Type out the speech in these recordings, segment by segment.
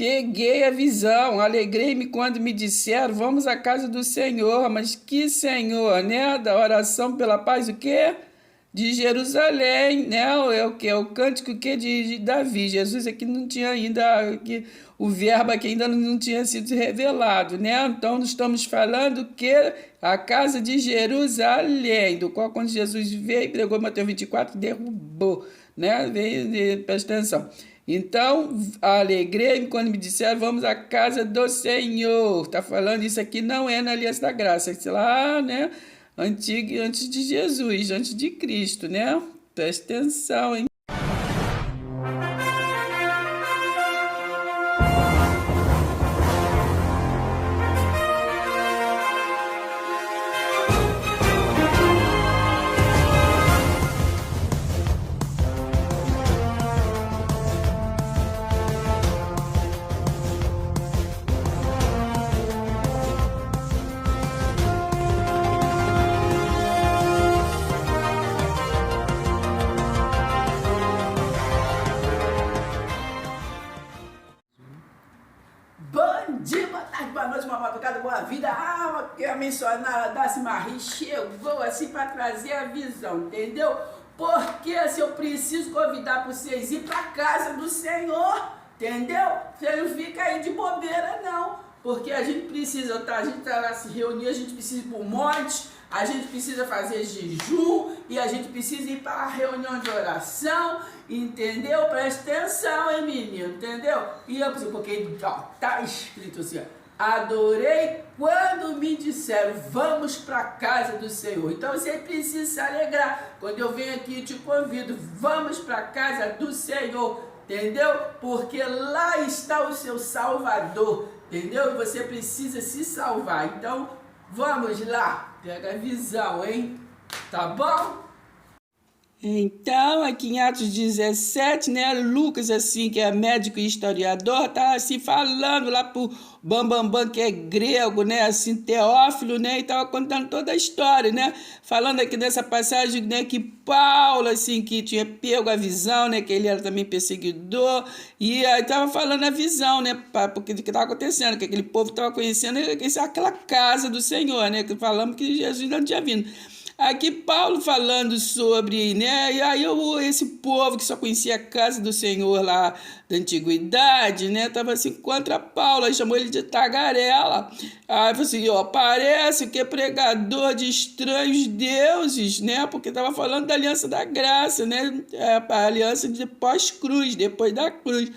Peguei a visão, alegrei-me quando me disseram, vamos à casa do Senhor. Mas que Senhor, né? Da oração pela paz, o quê? De Jerusalém, né? É o que? É o cântico que de Davi. Jesus aqui não tinha ainda, que, o verbo aqui ainda não tinha sido revelado, né? Então, nós estamos falando que a casa de Jerusalém, do qual quando Jesus veio e pregou Mateus 24, derrubou, né? Presta atenção. Então, alegrei-me quando me disseram, vamos à casa do Senhor. Está falando isso aqui, não é na Aliança da Graça, sei lá, né? Antigo, antes de Jesus, antes de Cristo, né? Presta atenção, hein? Bom dia, boa tarde, boa noite, uma madrugada, boa vida. A alma que a missionária Daci Marie chegou assim para trazer a visão, entendeu? Porque se eu preciso convidar para vocês ir para casa do Senhor, entendeu? Você não fica aí de bobeira, não. Porque a gente precisa, tá? A gente tá lá se reunir, a gente precisa ir para o monte, a gente precisa fazer jejum e a gente precisa ir para a reunião de oração, entendeu? Presta atenção, hein, menino, entendeu? E eu preciso, porque ó, tá escrito assim, ó, adorei quando me disseram, vamos para a casa do Senhor. Então você precisa se alegrar. Quando eu venho aqui e te convido, vamos para a casa do Senhor, entendeu? Porque lá está o seu Salvador, entendeu? E você precisa se salvar. Então, vamos lá. Pega a visão, hein? Tá bom? Então, aqui em Atos 17, né, Lucas, assim, que é médico e historiador, tá assim falando lá pro Bambambam, que é grego, né, assim, Teófilo, né, e tava contando toda a história, né, falando aqui dessa passagem, né, que Paulo, assim, que tinha pego a visão, né, que ele era também perseguidor, e aí tava falando a visão, né, porque o que tava acontecendo, que aquele povo tava conhecendo aquela casa do Senhor, né, que falamos que Jesus não tinha vindo. Aqui Paulo falando sobre, né, e aí esse povo que só conhecia a casa do Senhor lá da antiguidade, né, estava assim contra Paulo, aí chamou ele de tagarela. Aí falou assim, ó, parece que é pregador de estranhos deuses, né, porque estava falando da aliança da graça, né, a aliança de pós-cruz, depois da cruz.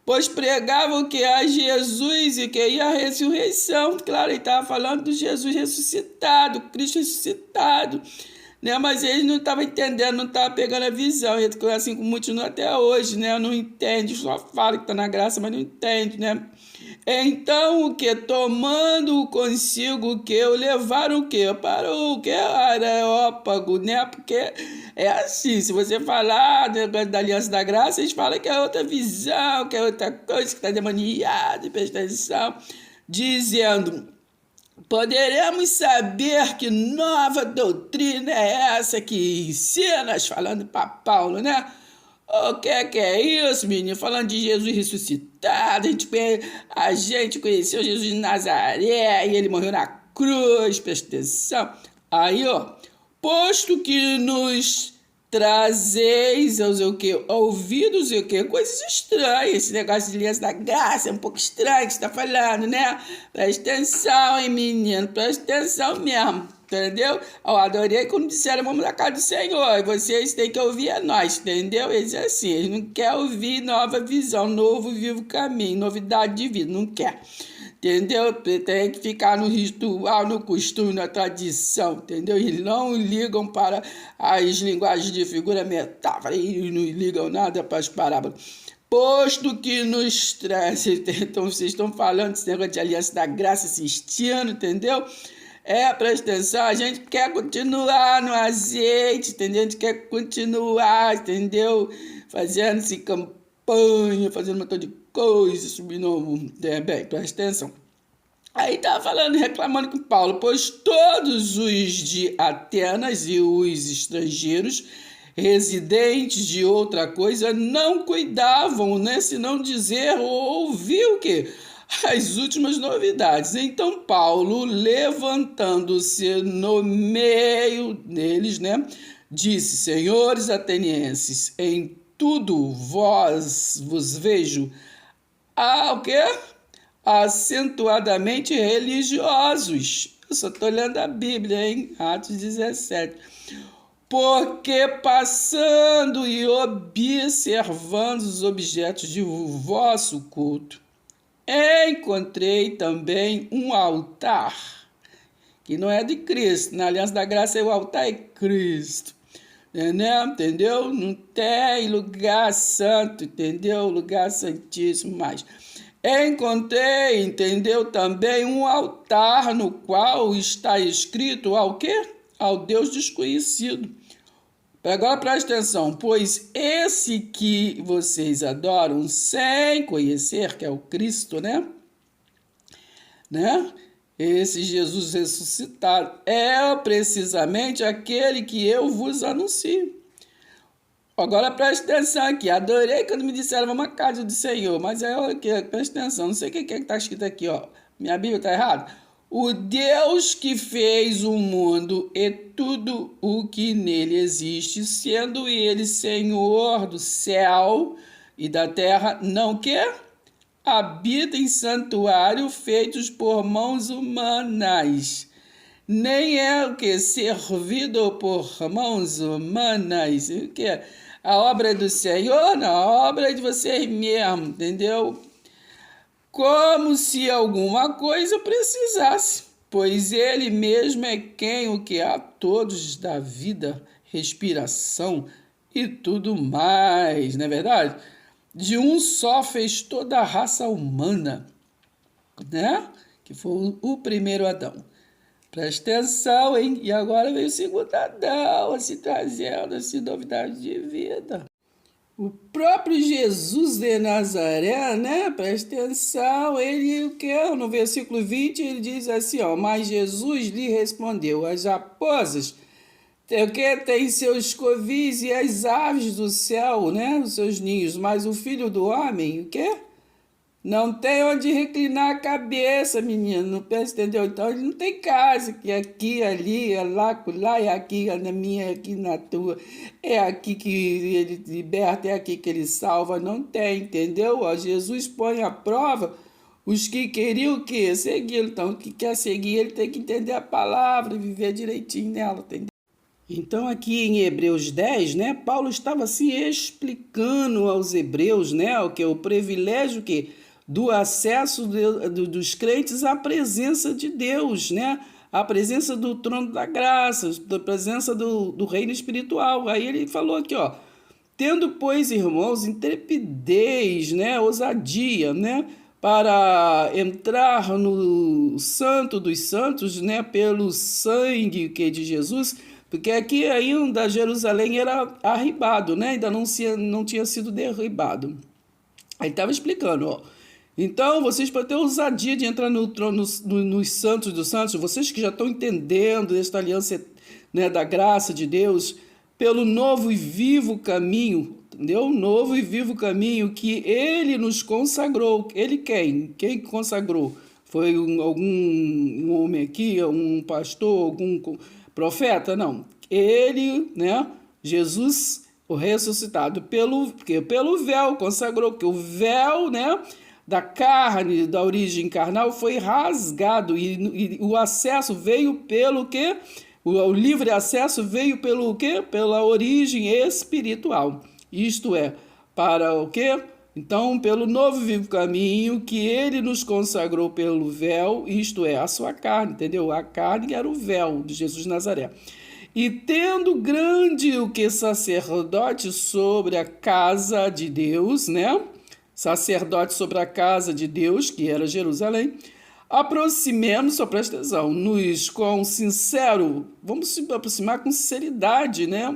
Pois pregavam que a Jesus e que ia a ressurreição. Claro, ele estava falando do Jesus ressuscitado, Cristo ressuscitado, né? Mas eles não estavam entendendo, não estavam pegando a visão. E assim como muitos até hoje, né? Não entende, só fala que está na graça, mas não entende, né? Então, o que? Tomando consigo o que? O levaram o que? Para o que? Areópago, né? Porque é assim, se você falar da Aliança da Graça, eles falam que é outra visão, que é outra coisa, que está demoniado, presta atenção, dizendo, poderemos saber que nova doutrina é essa que ensinas, falando para Paulo, né? O que é isso, menino? Falando de Jesus ressuscitado, a gente conheceu Jesus de Nazaré e ele morreu na cruz, presta atenção. Aí, ó, posto que nos trazeis o quê? Ouvidos e o quê? Coisas estranhas. Esse negócio de aliança da graça é um pouco estranho que você está falando, né? Presta atenção, hein, menino? Presta atenção mesmo. Entendeu? Eu adorei quando disseram vamos na casa do Senhor. E vocês têm que ouvir a nós, entendeu? Eles é assim, eles não querem ouvir nova visão, novo vivo caminho, novidade de vida, não quer. Entendeu? Tem que ficar no ritual, no costume, na tradição, entendeu? E não ligam para as linguagens de figura metáfora, e não ligam nada para as parábolas. Posto que nos traz, então vocês estão falando desse negócio de aliança da graça assistindo, entendeu? Presta atenção, a gente quer continuar no azeite, entendeu? A gente quer continuar, entendeu? Fazendo essa campanha, fazendo um montão de coisas, subindo, bem, presta atenção. Aí estava falando, reclamando com Paulo, pois todos os de Atenas e os estrangeiros residentes de outra coisa não cuidavam, né, senão dizer ou ouvir o quê? As últimas novidades. Então Paulo, levantando-se no meio deles, né, disse: Senhores atenienses, em tudo vos vejo o quê? Acentuadamente religiosos. Eu só estou lendo a Bíblia, hein? Atos 17. Porque passando e observando os objetos de vosso culto, encontrei também um altar, que não é de Cristo. Na Aliança da Graça, o altar é Cristo. Entendeu? Não tem lugar santo, entendeu? Lugar santíssimo mais. Encontrei, entendeu? Também um altar no qual está escrito ao quê? Ao Deus desconhecido. Agora preste atenção, pois esse que vocês adoram sem conhecer, que é o Cristo, né? Esse Jesus ressuscitado é precisamente aquele que eu vos anuncio. Agora preste atenção aqui, adorei quando me disseram vamos à casa do Senhor, mas aí olha aqui, preste atenção, não sei o que está escrito aqui, ó. Minha Bíblia está errada? O Deus que fez o mundo e tudo o que nele existe, sendo ele Senhor do céu e da terra, não quer? Habita em santuário feitos por mãos humanas. Nem é o que? Servido por mãos humanas. O que? A obra é do Senhor? Não, a obra é de vocês mesmo, entendeu? Como se alguma coisa precisasse, pois ele mesmo é quem o que a todos dá vida, respiração e tudo mais, não é verdade? De um só fez toda a raça humana, né? Que foi o primeiro Adão. Presta atenção, hein? E agora veio o segundo Adão, assim, trazendo assim, novidade de vida. O próprio Jesus de Nazaré, né? Presta atenção, ele o que? No versículo 20, ele diz assim, ó, mas Jesus lhe respondeu, as raposas o que tem seus covis e as aves do céu, né? Os seus ninhos, mas o filho do homem, o quê? Não tem onde reclinar a cabeça, menino, não pensa, entendeu? Então ele não tem casa, que é aqui, ali, é lá, é aqui, é na minha, é aqui na tua, é aqui que ele liberta, é aqui que ele salva, não tem, entendeu? Ó, Jesus põe à prova os que queriam o quê? Segui-lo. Então, o que quer seguir, ele tem que entender a palavra, viver direitinho nela, entendeu? Então, aqui em Hebreus 10, né, Paulo estava assim explicando aos hebreus, né, o que é o privilégio que do acesso dos crentes à presença de Deus, né, a presença do trono da graça, da presença do reino espiritual. Aí ele falou aqui, ó, tendo, pois, irmãos, intrepidez, né, ousadia, né, para entrar no santo dos santos, né, pelo sangue de Jesus, porque aqui ainda Jerusalém era arribado, né, ainda não tinha sido derribado. Aí estava explicando, ó. Então, vocês podem ter ousadia de entrar no trono, nos santos dos santos, vocês que já estão entendendo esta aliança, né, da graça de Deus, pelo novo e vivo caminho, entendeu? Novo e vivo caminho que ele nos consagrou. Ele quem? Quem consagrou? Foi algum homem aqui, um pastor, algum profeta? Não. Ele, né, Jesus, o ressuscitado, pelo véu, consagrou, porque o véu, né, da carne, da origem carnal, foi rasgado e o acesso veio pelo quê? O livre acesso veio pelo quê? Pela origem espiritual. Isto é, para o quê? Então, pelo novo e vivo caminho que ele nos consagrou pelo véu, isto é, a sua carne, entendeu? A carne era o véu de Jesus de Nazaré. E tendo grande o que sacerdote sobre a casa de Deus, né? Sacerdote sobre a casa de Deus, que era Jerusalém, aproximemos, só presta atenção, nos com sincero, vamos se aproximar com sinceridade, né,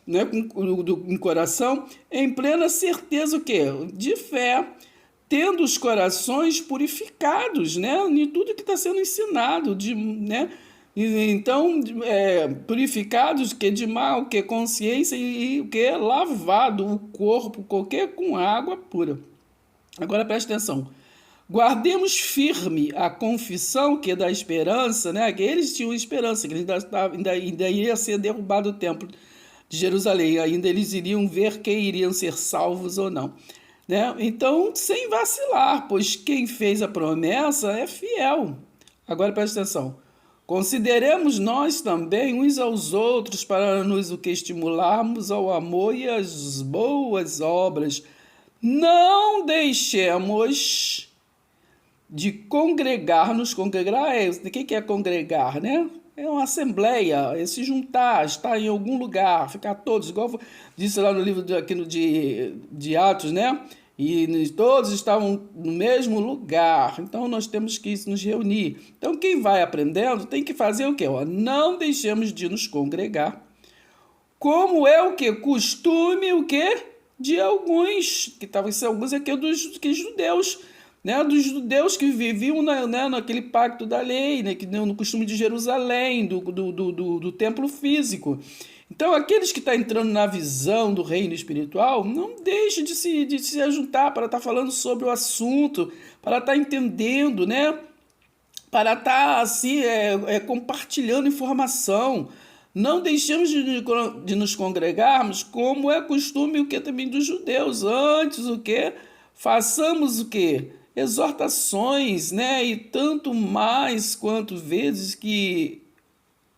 né, com coração, em plena certeza o quê? De fé, tendo os corações purificados, né, em tudo que está sendo ensinado, né, Então, purificados que de mal, que consciência e que lavado o corpo, qualquer com água pura. Agora presta atenção. Guardemos firme a confissão que é da esperança, né? Que eles tinham esperança, que ainda iria ser derrubado o templo de Jerusalém, ainda eles iriam ver quem iriam ser salvos ou não. Né? Então, sem vacilar, pois quem fez a promessa é fiel. Agora presta atenção. Consideremos nós também uns aos outros para nos o que estimularmos ao amor e às boas obras. Não deixemos de congregar-nos. Congregar o que é congregar, né? É uma assembleia, é se juntar, estar em algum lugar, ficar todos, igual disse lá no livro de Atos, né? E todos estavam no mesmo lugar, então nós temos que nos reunir. Então quem vai aprendendo tem que fazer o quê? Não deixemos de nos congregar, como é o que? Costume o quê? De alguns, que talvez alguns aqui dos judeus, né, dos judeus que viviam naquele pacto da lei, né, que no costume de Jerusalém, do templo físico. Então, aqueles que estão entrando na visão do reino espiritual, não deixe de se ajuntar para estar falando sobre o assunto, para estar entendendo, né, para estar assim, compartilhando informação. Não deixemos de nos congregarmos, como é costume o que também dos judeus. Antes o que? Façamos o que? Exortações, né? E tanto mais quanto vezes que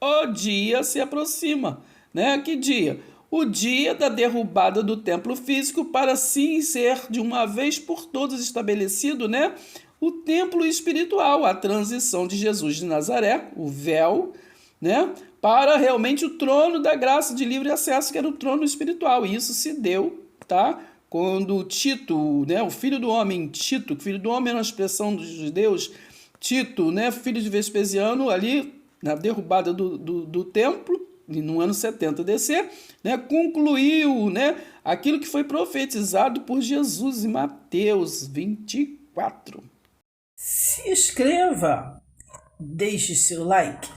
o dia se aproxima, né? Que dia? O dia da derrubada do templo físico, para assim ser de uma vez por todas estabelecido, né? O templo espiritual, a transição de Jesus de Nazaré, o véu, né? Para realmente o trono da graça de livre acesso, que era o trono espiritual. E isso se deu, tá? Quando Tito, né, o filho do homem, Tito, filho do homem é uma expressão dos judeus, Tito, né, filho de Vespasiano, ali na derrubada do templo, no ano 70 DC, né, concluiu, né, aquilo que foi profetizado por Jesus em Mateus 24. Se inscreva, deixe seu like.